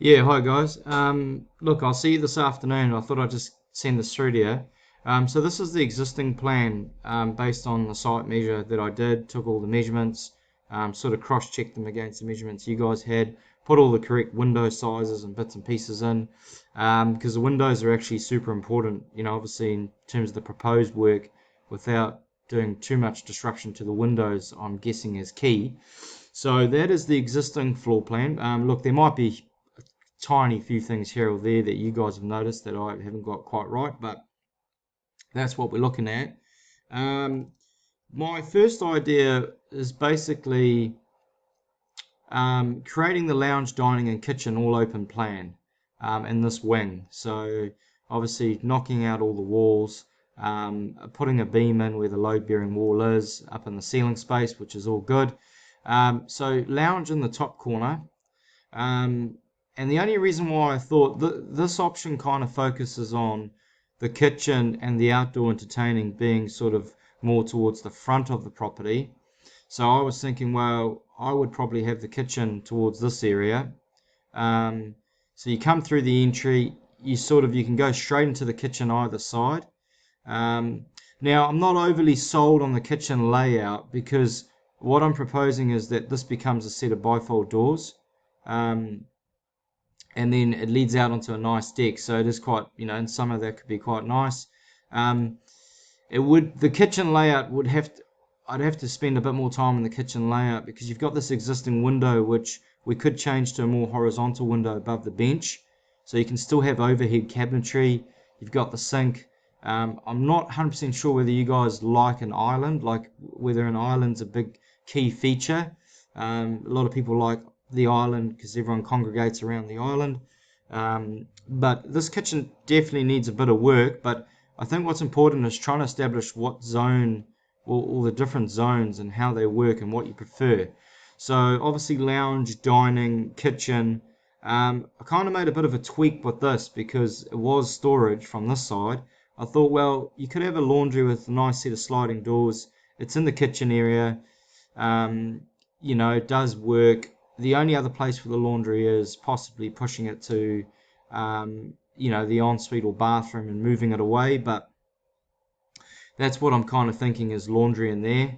Yeah, hi guys. Look, I'll see you this afternoon. I thought I'd just send this through to you. So this is the existing plan based on the site measure that I did. Took all the measurements, sort of cross-checked them against the measurements you guys had. Put all the correct window sizes and bits and pieces in, because the windows are actually super important. Obviously in terms of the proposed work, without doing too much disruption to the windows, I'm guessing is key. So that is the existing floor plan. Look, there might be tiny few things here or there that you guys have noticed that I haven't got quite right, but that's what we're looking at. Um, my first idea is basically creating the lounge, dining, and kitchen all open plan in this wing. So obviously knocking out all the walls, putting a beam in where the load-bearing wall is, up in the ceiling space, which is all good. So lounge in the top corner. Um, and the only reason why I thought this option kind of focuses on the kitchen and the outdoor entertaining being sort of more towards the front of the property. So I was thinking, well, I would probably have the kitchen towards this area. Um, so you come through the entry, you can go straight into the kitchen either side. Um, Now I'm not overly sold on the kitchen layout because what I'm proposing is that this becomes a set of bifold doors. Um, and then it leads out onto a nice deck. So it is quite, in summer that could be quite nice. Um, the kitchen layout I'd have to spend a bit more time in the kitchen layout because you've got this existing window which we could change to a more horizontal window above the bench. So you can still have overhead cabinetry. You've got the sink. I'm not 100% sure whether you guys like an island, like whether an island's a big key feature. A lot of people like the island because everyone congregates around the island. But this kitchen definitely needs a bit of work. But I think what's important is trying to establish what zone, all the different zones and how they work and what you prefer. So obviously lounge, dining, kitchen. I kind of made a bit of a tweak with this because it was storage from this side. I thought, well, you could have a laundry with a nice set of sliding doors. It's in the kitchen area. Um, it does work. The only other place for the laundry is possibly pushing it to, the ensuite or bathroom and moving it away. But that's what I'm kind of thinking is laundry in there.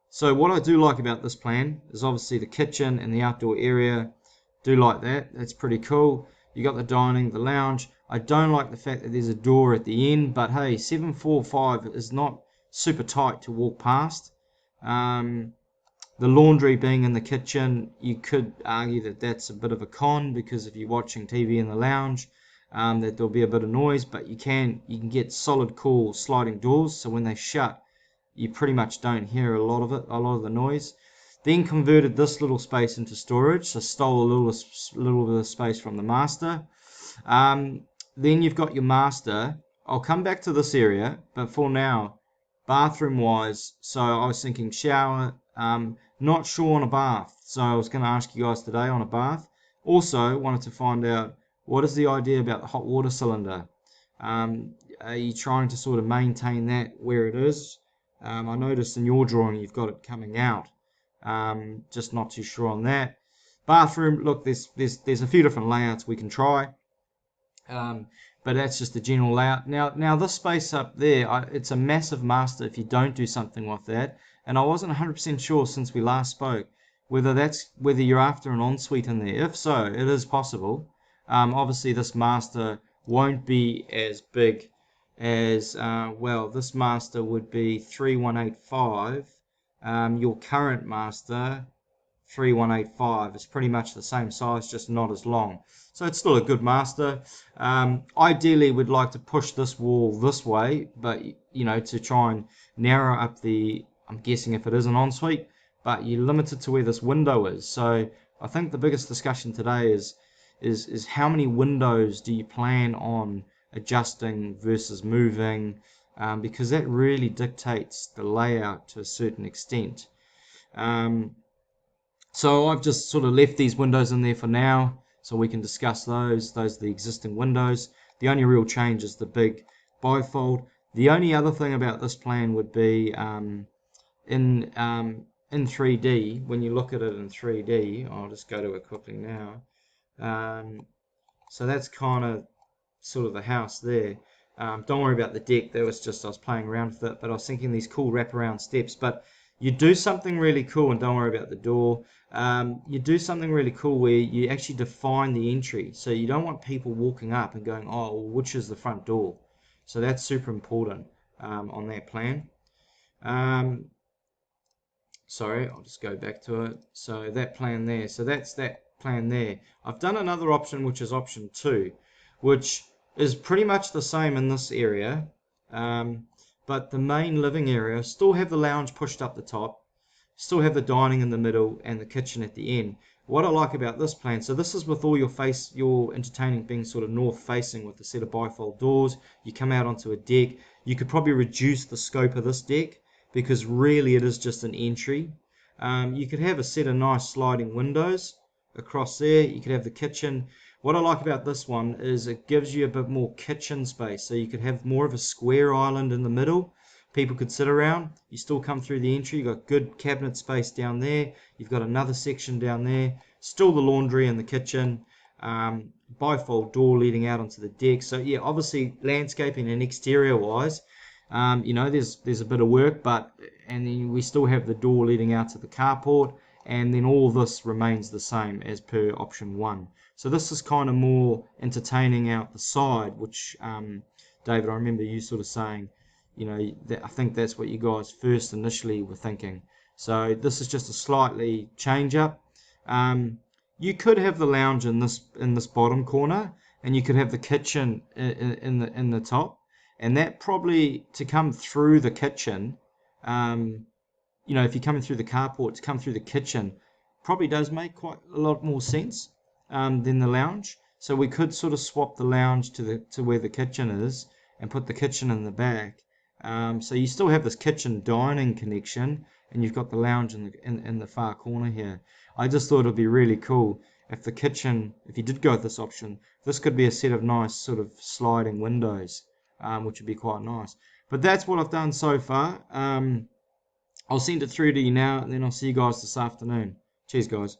So what I do like about this plan is obviously the kitchen and the outdoor area. Do like that. That's pretty cool. You got the dining, the lounge. I don't like the fact that there's a door at the end, but hey, 745 is not super tight to walk past. Um, the laundry being in the kitchen, you could argue that that's a bit of a con because if you're watching TV in the lounge, that there'll be a bit of noise, but you can get solid cool sliding doors, so when they shut, you pretty much don't hear a lot of the noise. Then converted this little space into storage, so stole a little bit of space from the master. Um, then you've got your master. I'll come back to this area, but for now, bathroom wise, so I was thinking shower. Not sure on a bath, so I was going to ask you guys today on a bath. Also, wanted to find out what is the idea about the hot water cylinder. Are you trying to sort of maintain that where it is? I noticed in your drawing you've got it coming out. Just not too sure on that. Bathroom, look, there's a few different layouts we can try. Um, but that's just the general layout. Now this space up there, it's a massive master if you don't do something with that. And I wasn't 100% sure since we last spoke whether you're after an ensuite in there. If so, it is possible. Obviously, this master won't be as big as this master would be 3185. Your current master 3185. It's pretty much the same size, just not as long. So it's still a good master. Ideally, we'd like to push this wall this way, but to try and narrow up I'm guessing if it is an ensuite, but you're limited to where this window is. So I think the biggest discussion today is how many windows do you plan on adjusting versus moving, because that really dictates the layout to a certain extent. Um, so I've just sort of left these windows in there for now, so we can discuss those. Those are the existing windows. The only real change is the big bifold. The only other thing about this plan would be in 3D. When you look at it in 3D, I'll just go to it quickly now. So that's kind of sort of the house there. Don't worry about the deck, that was just I was playing around with it, but I was thinking these cool wraparound steps. But you do something really cool, and don't worry about the door. You do something really cool where you actually define the entry, so you don't want people walking up and going, oh, well, which is the front door? So that's super important on that plan. Sorry, I'll just go back to it. So that plan there, so that's that plan there. I've done another option, which is option 2, which is pretty much the same in this area, but the main living area still have the lounge pushed up the top, still have the dining in the middle and the kitchen at the end. What I like about this plan, so this is with all your entertaining being sort of north facing with a set of bifold doors. You come out onto a deck. You could probably reduce the scope of this deck because really it is just an entry. You could have a set of nice sliding windows across there. You could have the kitchen. What I like about this one is it gives you a bit more kitchen space, so you could have more of a square island in the middle. People could sit around. You still come through the entry. You've got good cabinet space down there. You've got another section down there. Still the laundry and the kitchen. Bifold door leading out onto the deck. So yeah, obviously landscaping and exterior wise, there's a bit of work, and then we still have the door leading out to the carport, and then all this remains the same as per option 1. So this is kind of more entertaining out the side, which David, I remember you sort of saying, I think that's what you guys first initially were thinking. So this is just a slightly change up. You could have the lounge in this bottom corner, and you could have the kitchen in the top, and that probably to come through the kitchen, if you're coming through the carport to come through the kitchen, probably does make quite a lot more sense than the lounge. So we could sort of swap the lounge to where the kitchen is and put the kitchen in the back. So you still have this kitchen dining connection, and you've got the lounge in the far corner here. I just thought it'd be really cool if the kitchen, if you did go with this option, this could be a set of nice sort of sliding windows, which would be quite nice. But that's what I've done so far. I'll send it through to you now, and then I'll see you guys this afternoon. Cheers, guys.